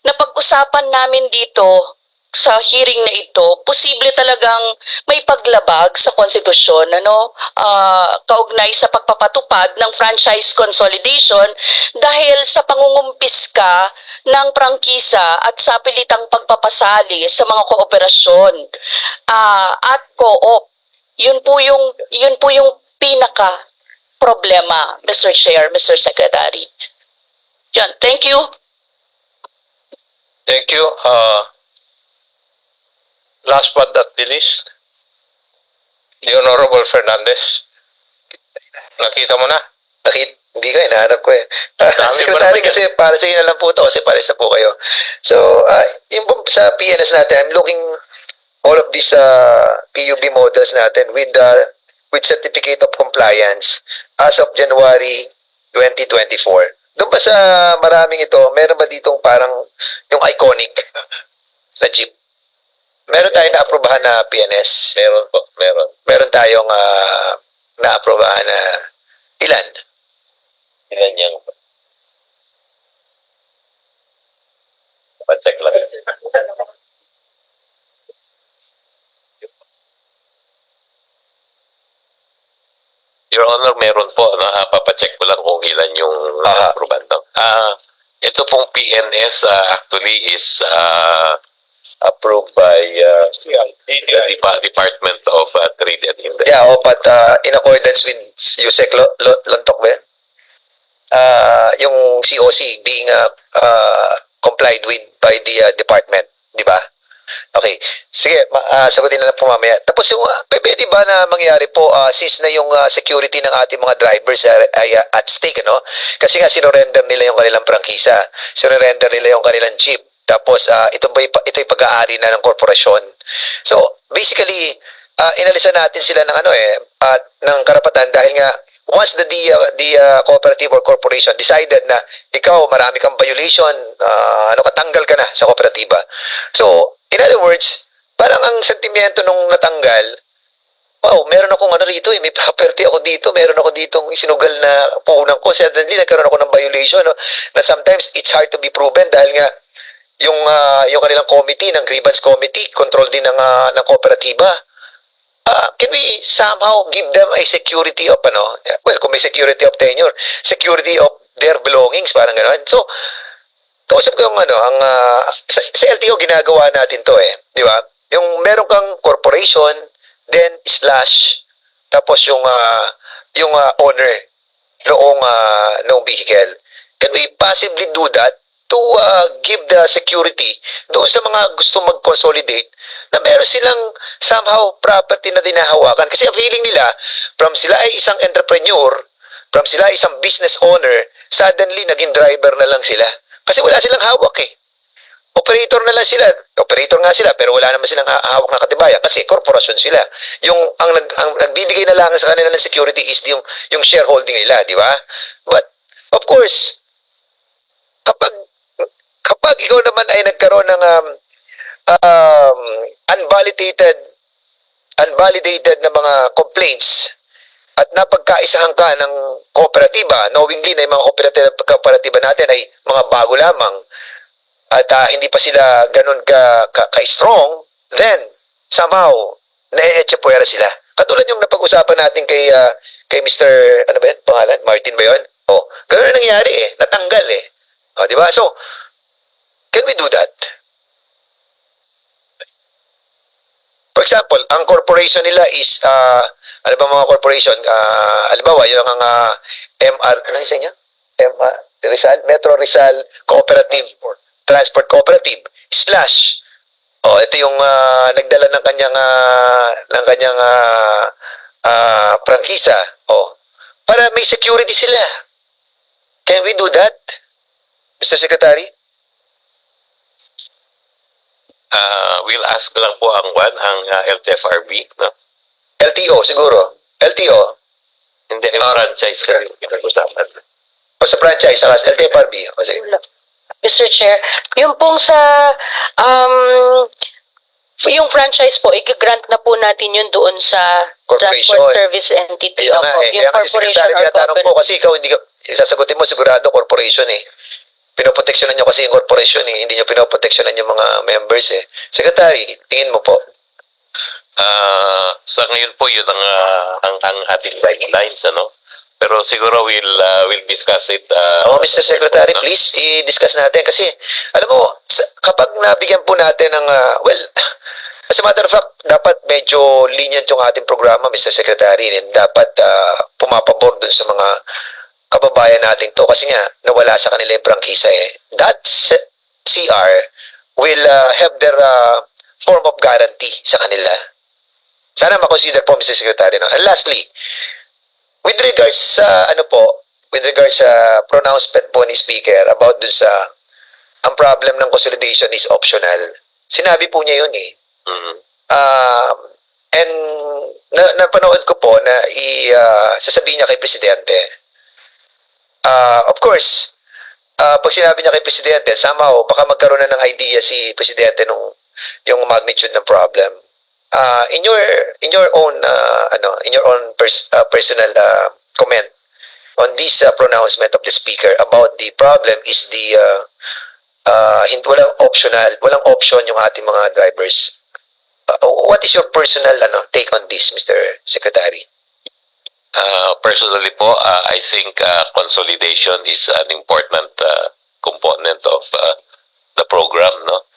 napag-usapan namin dito sa hearing na ito, posible talagang may paglabag sa konstitusyon, kaugnay sa pagpapatupad ng franchise consolidation dahil sa pangungumpiska ng prangkisa at sa pilitang pagpapasali sa mga kooperasyon at co-op. Yun po yung pinaka problema, Mr. Chair, Mr. Secretary. Yan, thank you. Thank you. Last but not the least, the Honorable Fernandez. Nakita mo na? Hindi ko, hinahanap ko eh. Dami ba Secretary, naman kasi para sa inyo na lang po ito kasi pares na po kayo. So, yung sa PNS natin, I'm looking all of these PUB models natin with certificate of compliance as of January 2024. Doon ba sa maraming ito, meron ba ditong parang yung iconic na jeep? Meron tayong na-aprobahan na PNS. Meron po, meron. Meron tayong na-aprobahan na ilan? Ilan yung pa-check lang. Your Honor, meron po. Papacheck ko lang kung ilan yung approval. Ito pong PNS actually is approved by the Department of Trade and Industry. Yeah, but in accordance with Yusek Lontok ba yan? Yung COC being complied with by the department, di ba? Okay. Sige, sagutin na lang po mamaya. Tapos yung, pwede ba na mangyari po, since na yung security ng ating mga drivers ay at stake, no? Kasi nga, sinorender nila yung kanilang prangkisa. Sinorender nila yung kanilang jeep. Tapos, ito'y pag-aari na ng korporasyon. So, basically, inalisan natin sila ng ng karapatan dahil nga, once the cooperative or corporation decided na ikaw, marami kang violation, katanggal ka na sa kooperatiba. So, in other words, parang ang sentimiento nung natanggal, wow, meron akong rito may property ako dito, meron ako ditong isinugal na puhunan ko, suddenly nagkaroon ako ng violation, na sometimes it's hard to be proven dahil nga, yung kanilang committee, ng grievance committee, control din ng kooperatiba. Can we somehow give them a security of, well, kung may security of tenure, security of their belongings, parang gano'n. So, kausap ko yung sa LTO ginagawa natin to di ba? Yung meron kang corporation, then slash, tapos yung owner noong vehicle. Can we possibly do that to give the security doon sa mga gusto mag-consolidate na meron silang somehow property na dinahawakan? Kasi ang feeling nila, from sila ay isang entrepreneur, from sila ay isang business owner, suddenly naging driver na lang sila. Kasi wala silang hawak Operator na lang sila. Operator nga sila, pero wala naman silang hawak na katibayan kasi korporasyon sila. Ang nagbibigay na lang sa kanila ng security is yung shareholding nila, di ba? But, of course, kapag ikaw naman ay nagkaroon ng unvalidated na mga complaints at napagkaisahan ka ng kooperatiba, knowingly na yung mga kooperatiba natin ay mga bago lamang at hindi pa sila ganun ka-strong, then somehow na-echepuera sila. Katulad yung napag-usapan natin kay Mr. Pangalan? Martin ba yun? Ganun na nangyari natanggal di ba? So, can we do that? For example, ang corporation nila is, ano ba mga corporation? Halimbawa, yung ano isa niya? Metro Rizal Cooperative Transport Cooperative slash. Ito yung nagdala ng kanyang prangkisa. Para may security sila. Can we do that, Mr. Secretary? We'll ask lang po ang LTFRB, no? LTO siguro. LTO. Hindi, franchise kasi pinag-usapan. Sa franchise, sa LTFRB. Sige. Mr. Chair, yung pong sa yung franchise po, i-grant na po natin yun doon sa Transport Service Entity. Yung corporation or company. ko kasi ikaw hindi ka, sasagutin mo sigurado corporation Pinoproteksyonan nyo kasi yung corporation eh. Hindi nyo pinoproteksyonan yung mga members eh. Secretary, tingin mo po. Sa ngayon po yun ang ating guidelines, ano? Pero siguro we'll discuss it. Mr. Secretary, please, i-discuss natin. Kasi, alam mo, kapag nabigyan po natin ng, well, as a matter of fact, dapat medyo lenient yung ating programa, Mr. Secretary, and dapat pumapabor dun sa mga kababayan natin to. Kasi nga, nawala sa kanila yung prangkisa eh. That CR will have their form of guarantee sa kanila. Sana makonsider po, Mr. Secretary. No? And lastly, with regards sa with regards sa pronouncement po ni Speaker about dun sa ang problem ng consolidation is optional. Sinabi po niya yun eh. Mhm. And napanood ko po na sasabihin niya kay Presidente. Of course, pag sinabi niya kay Presidente, somehow baka magkaroon na ng idea si Presidente nung yung magnitude ng problem. In your own personal comment on this pronouncement of the speaker about the problem is the walang option yung ating mga drivers. What is your personal take on this, Mr. Secretary? Personally po, I think consolidation is an important component of the program, no?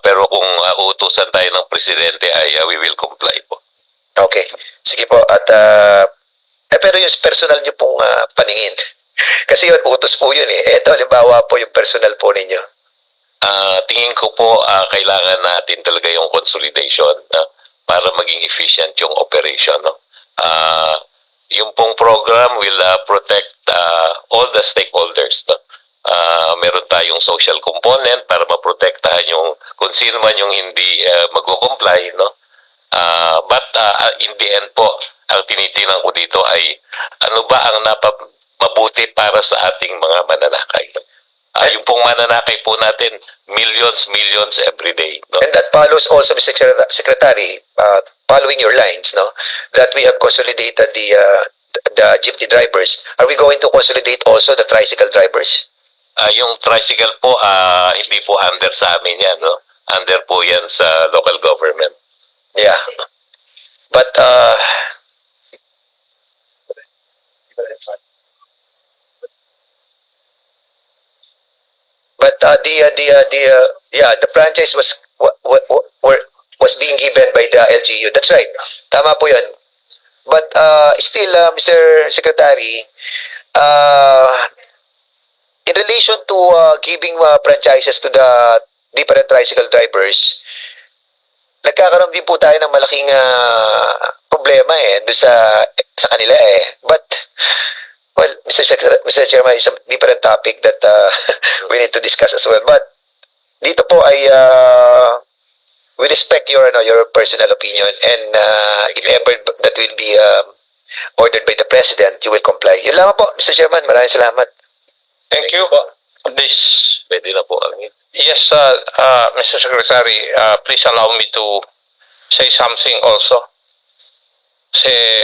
Pero kung uutusan tayo ng presidente ay we will comply po. Okay. Sige po. At pero yung personal nyo pong paningin. Kasi yun, utos po yun eh. Ito, halimbawa po yung personal po ninyo. Tingin ko po kailangan natin talaga yung consolidation para maging efficient yung operation, no? Yung pong program will protect all the stakeholders, no? Meron tayong social component para maprotektahan yung kung sino man yung hindi magko-comply, no? But in the end po, ang tinitingnan ko dito ay ano ba ang mabuti para sa ating mga mananakay. Yung pong mananakay po natin, millions every day, no? And that follows also, Mr. Secretary, following your lines, no, that we have consolidated the jeepney drivers. Are we going to consolidate also the tricycle drivers? Yung tricycle po, hindi po under sa amin yan, no? Under po yan sa local government. Yeah. But the franchise was being given by the LGU. That's right. Tama po 'yun. But still, Mr. Secretary, in relation to giving franchises to the different tricycle drivers, nagkakaroon din po tayo ng malaking problema doon sa kanila eh. But well, Mr. Chairman, is a different topic that we need to discuss as well. But dito po ay we respect your personal opinion, and if ever that will be ordered by the President, you will comply. Yun lamang po, Mr. Chairman. Maraming salamat. Thank you. This, Pwede na po ang yes, Mr. Secretary, please allow me to say something also. Say,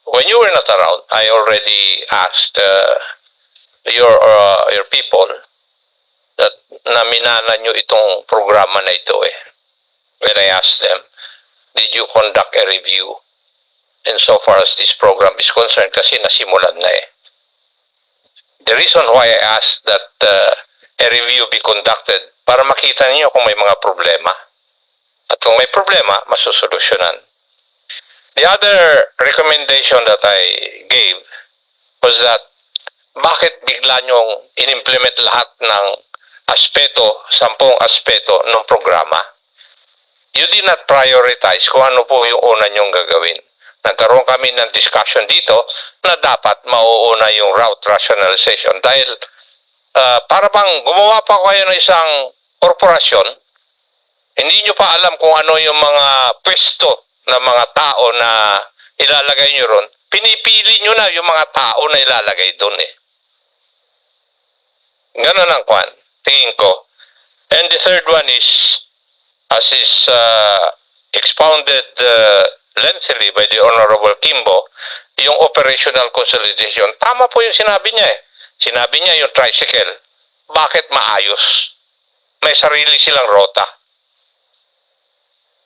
when you were not around, I already asked your people that naminana nyo itong programa na ito eh. When I asked them, did you conduct a review insofar as this program is concerned? Kasi nasimulan na eh. The reason why I asked that a review be conducted, para makita niyo kung may mga problema. At kung may problema, masusolusyonan. The other recommendation that I gave was that bakit bigla nyong in-implement lahat ng aspeto, 10 aspeto ng programa? You did not prioritize kung ano po yung una nyong gagawin. Nagkaroon kami ng discussion dito na dapat mauuna yung route rationalization dahil para bang gumawa pa kayo ng isang korporasyon, hindi nyo pa alam kung ano yung mga pwesto ng mga tao na ilalagay nyo ron. Pinipili nyo na yung mga tao na ilalagay doon eh. Ganun ang kwan, tingin ko. And the third one is, as is expounded lengthily by the Honorable Kimbo, yung operational consolidation. Tama po yung sinabi niya eh. Sinabi niya yung tricycle, bakit maayos? May sarili silang rota.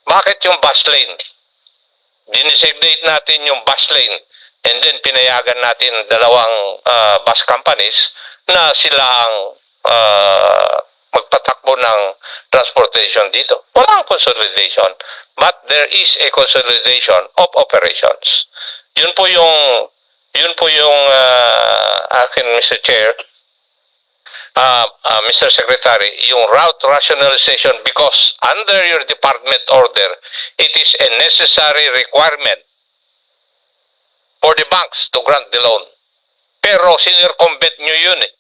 Bakit yung bus lane? Dinesignate natin yung bus lane and then pinayagan natin dalawang bus companies na sila ang magpatakbo ng transportation dito. Walang consolidation, but there is a consolidation of operations. Yun po yung akin, Mr. Chair, Mr. Secretary, yung route rationalization, because under your department order, it is a necessary requirement for the banks to grant the loan. Pero sinircumvent nyo yun eh.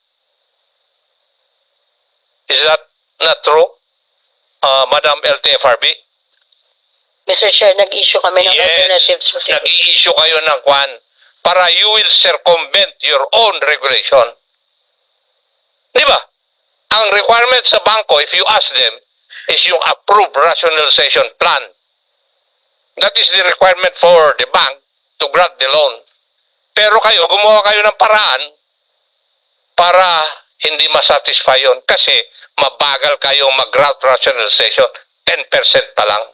Is that not true, Madam LTFRB? Mr. Chair, nag-issue kami ng Yes, alternative certificate. nag-i-issue kayo ng kwan para you will circumvent your own regulation. Di ba? Ang requirement sa bangko, if you ask them, is yung approved rationalization plan. That is the requirement for the bank to grant the loan. Pero kayo, gumawa kayo ng paraan para hindi masatisfy yun kasi mabagal kayo mag-route rationalization, 10% pa lang.